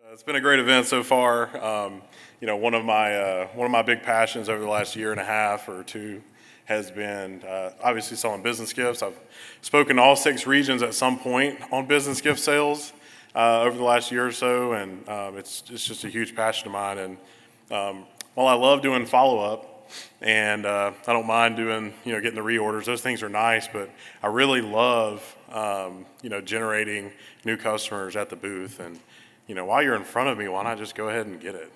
It's been a great event so far. One of my big passions over the last year and a half or two has been obviously selling business gifts. I've spoken to all 6 regions at some point on business gift sales over the last year or so, and it's just a huge passion of mine. And while I love doing follow-up, and I don't mind doing, getting the reorders, those things are nice, but I really love, generating new customers at the booth. And while you're in front of me, why not just go ahead and get it?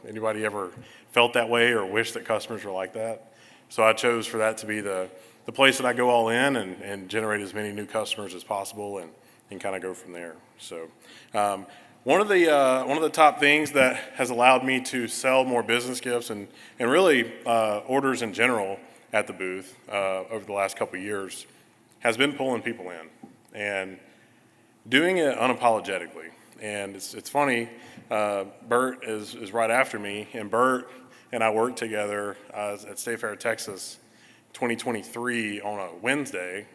Anybody ever felt that way or wish that customers were like that? So I chose for that to be the place that I go all in and generate as many new customers as possible and kind of go from there. So one of the top things that has allowed me to sell more business gifts and really orders in general at the booth over the last couple of years has been pulling people in and doing it unapologetically. And it's funny, Bert is right after me, and Bert and I worked together at State Fair, Texas, 2023 on a Wednesday,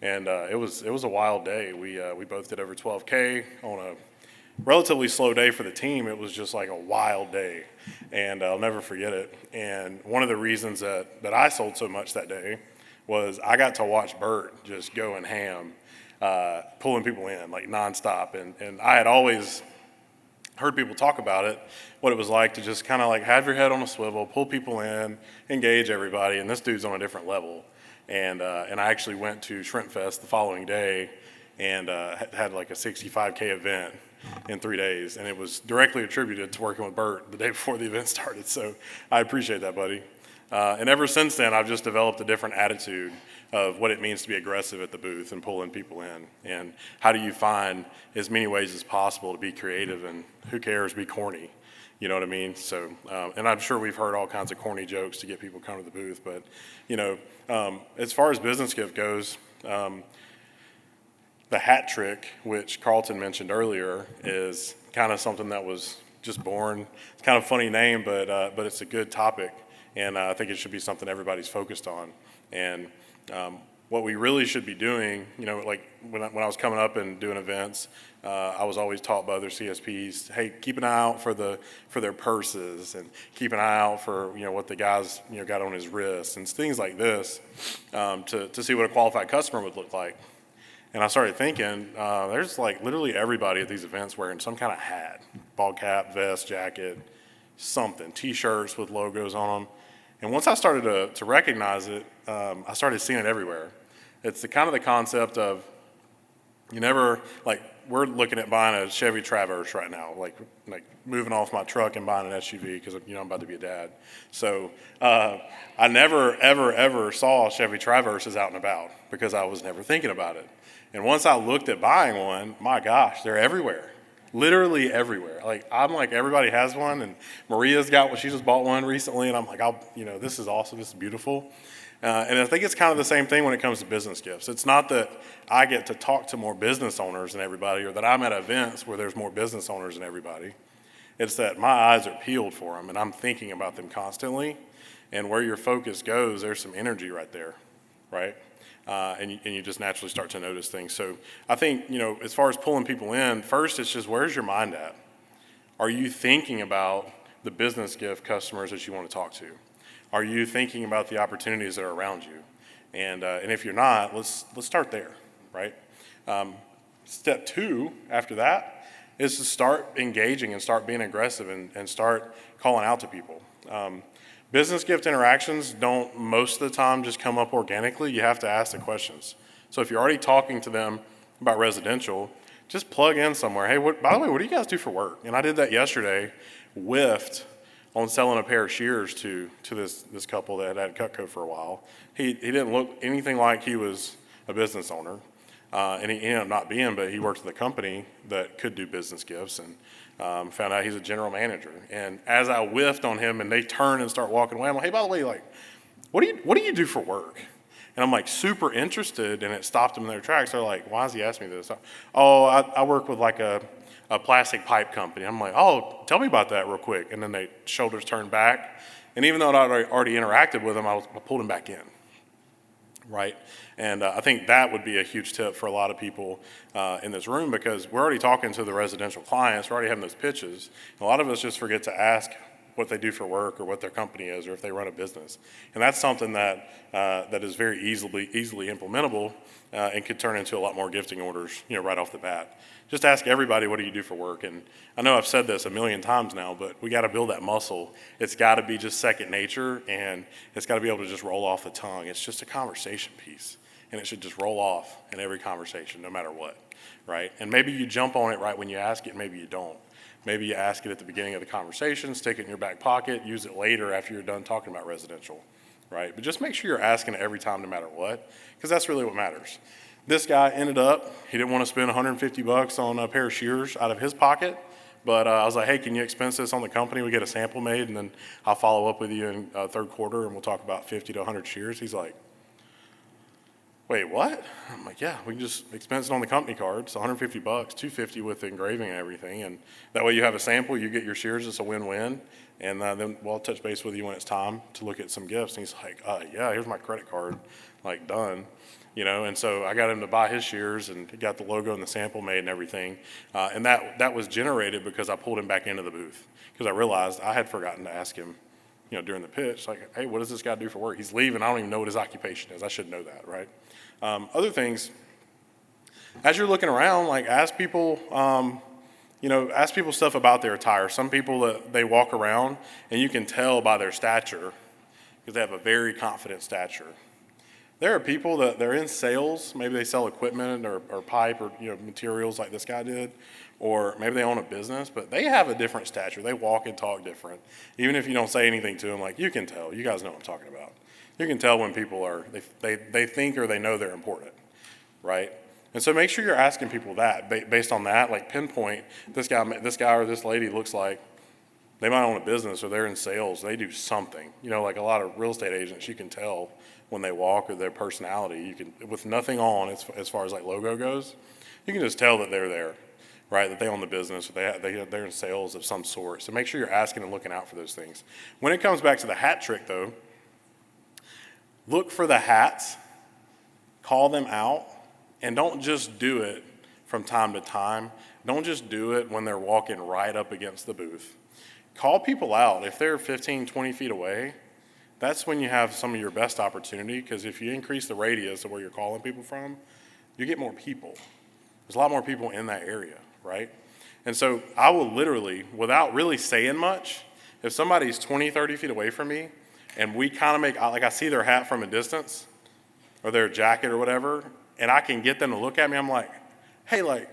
and it was a wild day. We both did over 12K on a relatively slow day for the team. It was just like a wild day, and I'll never forget it. And one of the reasons that I sold so much that day was I got to watch Bert just going ham, pulling people in like nonstop. And I had always heard people talk about it, what it was like to just kind of like have your head on a swivel, pull people in, engage everybody. And this dude's on a different level. And I actually went to Shrimp Fest the following day and had like a 65K event in 3 days. And it was directly attributed to working with Bert the day before the event started. So I appreciate that, buddy. And ever since then, I've just developed a different attitude of what it means to be aggressive at the booth and pulling people in. And how do you find as many ways as possible to be creative, and who cares, be corny. You know what I mean? So, and I'm sure we've heard all kinds of corny jokes to get people to come to the booth. But, as far as business gift goes, the hat trick, which Carlton mentioned earlier, is kind of something that was just born. It's kind of a funny name, but it's a good topic. And I think it should be something everybody's focused on. And what we really should be doing, like when I was coming up and doing events, I was always taught by other CSPs, hey, keep an eye out for their purses, and keep an eye out for what the guy's got on his wrists and things like this, to see what a qualified customer would look like. And I started thinking, there's like literally everybody at these events wearing some kind of hat, ball cap, vest, jacket, something, T-shirts with logos on them. And once I started to recognize it, I started seeing it everywhere. It's the kind of the concept of we're looking at buying a Chevy Traverse right now, like moving off my truck and buying an SUV because I'm about to be a dad. So I never ever saw Chevy Traverses out and about because I was never thinking about it. And once I looked at buying one, my gosh, they're everywhere. Literally everywhere. I'm like, everybody has one, and Maria's got one. She just bought one recently, and I'm like, this is awesome. This is beautiful. And I think it's kind of the same thing when it comes to business gifts. It's not that I get to talk to more business owners than everybody, or that I'm at events where there's more business owners than everybody. It's that my eyes are peeled for them, and I'm thinking about them constantly. And where your focus goes, there's some energy right there, right? And you just naturally start to notice things. So I think, as far as pulling people in, first it's just, where's your mind at? Are you thinking about the business gift customers that you want to talk to? Are you thinking about the opportunities that are around you? And if you're not, let's start there, right? Step 2 after that is to start engaging and start being aggressive and start calling out to people. Business gift interactions don't most of the time just come up organically. You have to ask the questions. So if you're already talking to them about residential, just plug in somewhere. Hey, by the way, what do you guys do for work? And I did that yesterday, whiffed on selling a pair of shears to this couple that had Cutco for a while. He didn't look anything like he was a business owner. And he ended up not being, but he worked at a company that could do business gifts, and found out he's a general manager. And as I whiffed on him and they turn and start walking away, I'm like, hey, by the way, what do you do for work? And I'm like super interested, and it stopped them in their tracks. They're like, why is he asking me this? Oh, I work with like a plastic pipe company. I'm like, oh, tell me about that real quick. And then their shoulders turned back. And even though I'd already interacted with him, I pulled him back in. right? And I think that would be a huge tip for a lot of people in this room, because we're already talking to the residential clients, we're already having those pitches. A lot of us just forget to ask what they do for work or what their company is or if they run a business. And that's something that that is very easily implementable and could turn into a lot more gifting orders, right off the bat. Just ask everybody, what do you do for work? And I know I've said this a million times now, but we got to build that muscle. It's got to be just second nature, and it's got to be able to just roll off the tongue. It's just a conversation piece, and it should just roll off in every conversation, no matter what, right? And maybe you jump on it right when you ask it, maybe you don't. Maybe you ask it at the beginning of the conversation, stick it in your back pocket, use it later after you're done talking about residential, right? But just make sure you're asking it every time, no matter what, because that's really what matters. This guy ended up, he didn't want to spend $150 on a pair of shears out of his pocket, but I was like, hey, can you expense this on the company? We get a sample made, and then I'll follow up with you in third quarter, and we'll talk about 50 to 100 shears. He's like, wait, what? I'm like, yeah, we can just expense it on the company card. It's $150, $250 with the engraving and everything, and that way you have a sample, you get your shears, it's a win-win, and then we'll touch base with you when it's time to look at some gifts. And he's like, yeah, here's my credit card, like, done. And so I got him to buy his shears, and he got the logo and the sample made and everything. And that was generated because I pulled him back into the booth, because I realized I had forgotten to ask him, during the pitch, like, hey, what does this guy do for work? He's leaving. I don't even know what his occupation is. I should know that, right? Other things, as you're looking around, like, ask people, ask people stuff about their attire. Some people, that they walk around and you can tell by their stature, because they have a very confident stature. There are people that they're in sales, maybe they sell equipment or pipe or materials like this guy did, or maybe they own a business, but they have a different stature. They walk and talk different. Even if you don't say anything to them, like, you can tell. You guys know what I'm talking about. You can tell when people are, they think or they know they're important, right? And so make sure you're asking people that, based on that, like, pinpoint, this guy or this lady looks like they might own a business, or they're in sales, they do something. Like a lot of real estate agents, you can tell when they walk, or their personality. You can, with nothing on as far as like logo goes, you can just tell that they're there, right? That they own the business, or they're in sales of some sort. So make sure you're asking and looking out for those things. When it comes back to the hat trick, though, look for the hats, call them out, and don't just do it from time to time. Don't just do it when they're walking right up against the booth. Call people out. If they're 15, 20 feet away, that's when you have some of your best opportunity, because if you increase the radius of where you're calling people from, you get more people. There's a lot more people in that area, right? And so I will literally, without really saying much, if somebody's 20, 30 feet away from me, and we kind of make, like, I see their hat from a distance, or their jacket or whatever, and I can get them to look at me, I'm like, hey, like,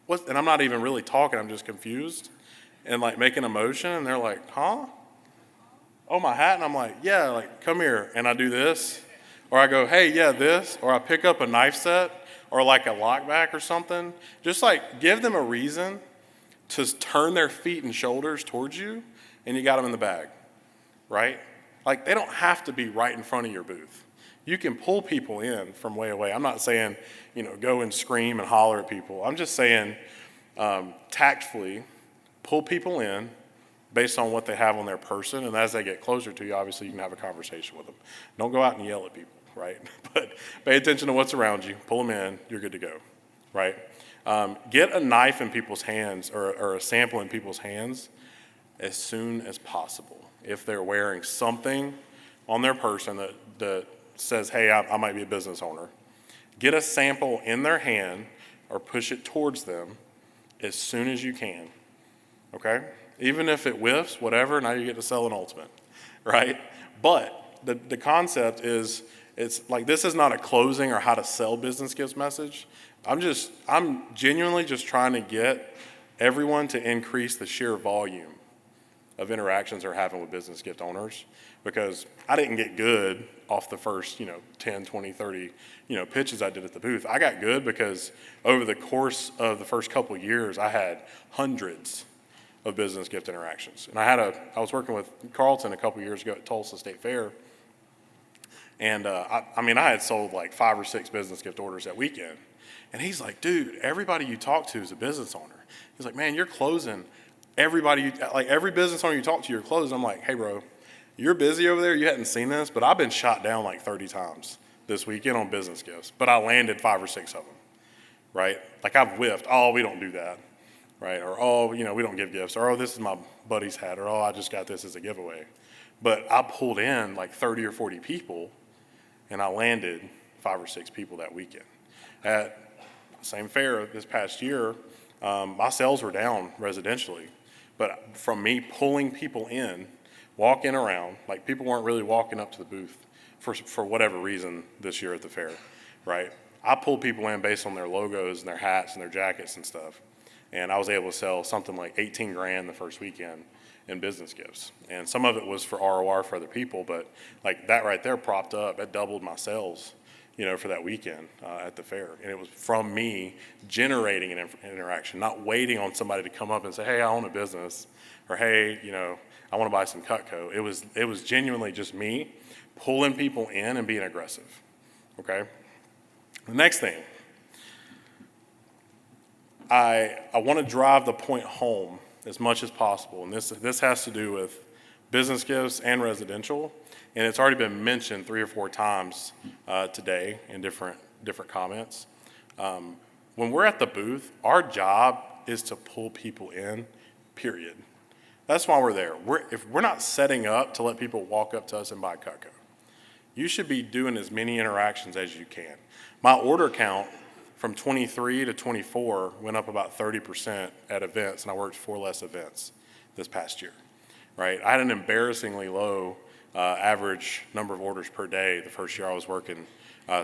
what? And I'm not even really talking, I'm just confused, and like making a motion, and they're like, huh? Oh, my hat? And I'm like, yeah, like, come here. And I do this, or I go, hey, yeah, this, or I pick up a knife set, or like a lockback or something. Just like give them a reason to turn their feet and shoulders towards you, and you got them in the bag, right? Like, they don't have to be right in front of your booth. You can pull people in from way away. I'm not saying, go and scream and holler at people. I'm just saying tactfully pull people in based on what they have on their person, and as they get closer to you, obviously you can have a conversation with them. Don't go out and yell at people, right? But pay attention to what's around you, pull them in, you're good to go, right? Get a knife in people's hands, or a sample in people's hands as soon as possible. If they're wearing something on their person that says, hey, I might be a business owner, get a sample in their hand or push it towards them as soon as you can, okay? Even if it whiffs, whatever, now you get to sell an ultimate, right? But the concept is, it's like, this is not a closing or how to sell business gifts message. I'm genuinely just trying to get everyone to increase the sheer volume of interactions they're having with business gift owners, because I didn't get good off the first, 10, 20, 30, pitches I did at the booth. I got good because over the course of the first couple of years, I had hundreds of business gift interactions. And I was working with Carlton a couple of years ago at Tulsa State Fair, and I had sold like 5 or 6 business gift orders that weekend. And he's like, dude, everybody you talk to is a business owner. He's like, man, you're closing everybody, like every business owner you talk to, you're closing. I'm like, hey bro, you're busy over there, you hadn't seen this, but I've been shot down like 30 times this weekend on business gifts, but I landed 5 or 6 of them, right? Like I've whiffed, oh, we don't do that, right? Or, oh, we don't give gifts, or, oh, this is my buddy's hat, or, oh, I just got this as a giveaway. But I pulled in like 30 or 40 people, and I landed 5 or 6 people that weekend. At the same fair this past year, my sales were down residentially, but from me pulling people in, walking around, like people weren't really walking up to the booth for whatever reason this year at the fair, right? I pulled people in based on their logos and their hats and their jackets and stuff. And I was able to sell something like 18 grand the first weekend in business gifts. And some of it was for ROR for other people, but like that right there propped up, it doubled my sales, for that weekend at the fair. And it was from me generating an interaction, not waiting on somebody to come up and say, hey, I own a business, or hey, I want to buy some Cutco. It was genuinely just me pulling people in and being aggressive, okay? The next thing, I want to drive the point home as much as possible, and this has to do with business gifts and residential, and it's already been mentioned 3 or 4 times today in different comments. When we're at the booth, our job is to pull people in, period. That's why we're there. If we're not setting up to let people walk up to us and buy Cutco, you should be doing as many interactions as you can. My order count from 23 to 24 went up about 30% at events, and I worked 4 less events this past year, right? I had an embarrassingly low average number of orders per day the first year I was working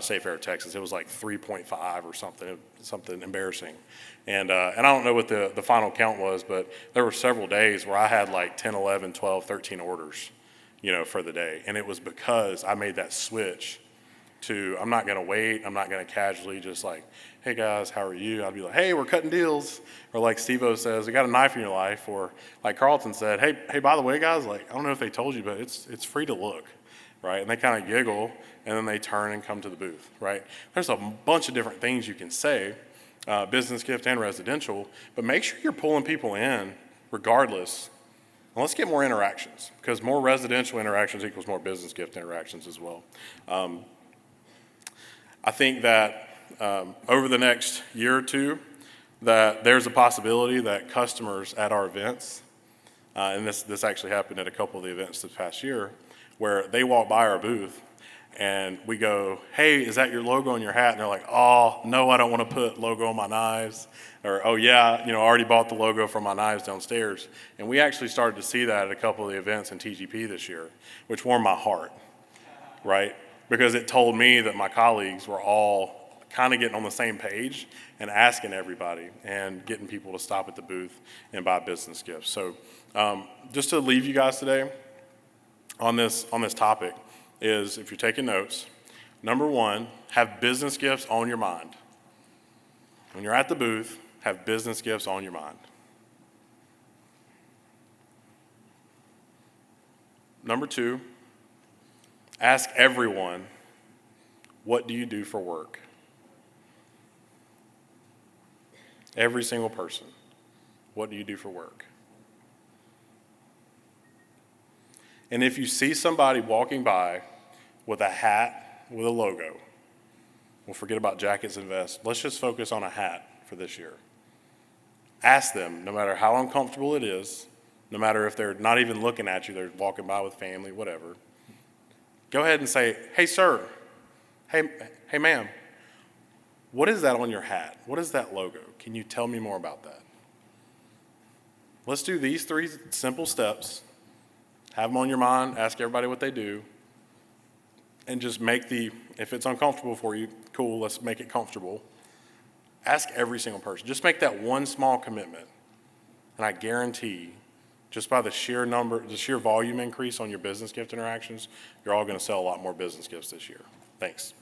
State Fair, Texas. It was like 3.5 or something embarrassing. And I don't know what the final count was, but there were several days where I had like 10, 11, 12, 13 orders, for the day. And it was because I made that switch to, I'm not gonna wait, I'm not gonna casually just like, hey guys, how are you? I'd be like, hey, we're cutting deals. Or like Steve-O says, you got a knife in your life. Or like Carlton said, hey, by the way, guys, like, I don't know if they told you, but it's free to look, right? And they kind of giggle, and then they turn and come to the booth, right? There's a bunch of different things you can say, business gift and residential, but make sure you're pulling people in regardless. And let's get more interactions, because more residential interactions equals more business gift interactions as well. I think that over the next year or two, that there's a possibility that customers at our events, and this actually happened at a couple of the events this past year, where they walk by our booth and we go, hey, is that your logo on your hat? And they're like, oh, no, I don't want to put logo on my knives. Or, oh yeah, I already bought the logo for my knives downstairs. And we actually started to see that at a couple of the events in TGP this year, which warmed my heart, right? Because it told me that my colleagues were all kind of getting on the same page and asking everybody and getting people to stop at the booth and buy business gifts. So just to leave you guys today on this topic is, if you're taking notes, number 1, have business gifts on your mind. When you're at the booth, have business gifts on your mind. Number 2, ask everyone, what do you do for work? Every single person, what do you do for work? And if you see somebody walking by with a hat with a logo, we'll forget about jackets and vests. Let's just focus on a hat for this year. Ask them, no matter how uncomfortable it is, no matter if they're not even looking at you, they're walking by with family, whatever. Go ahead and say, hey, sir, hey, ma'am, what is that on your hat? What is that logo? Can you tell me more about that? Let's do these 3 simple steps. Have them on your mind, ask everybody what they do, and just if it's uncomfortable for you, cool, let's make it comfortable. Ask every single person. Just make that one small commitment. And I guarantee, just by the sheer volume increase on your business gift interactions, you're all going to sell a lot more business gifts this year. Thanks.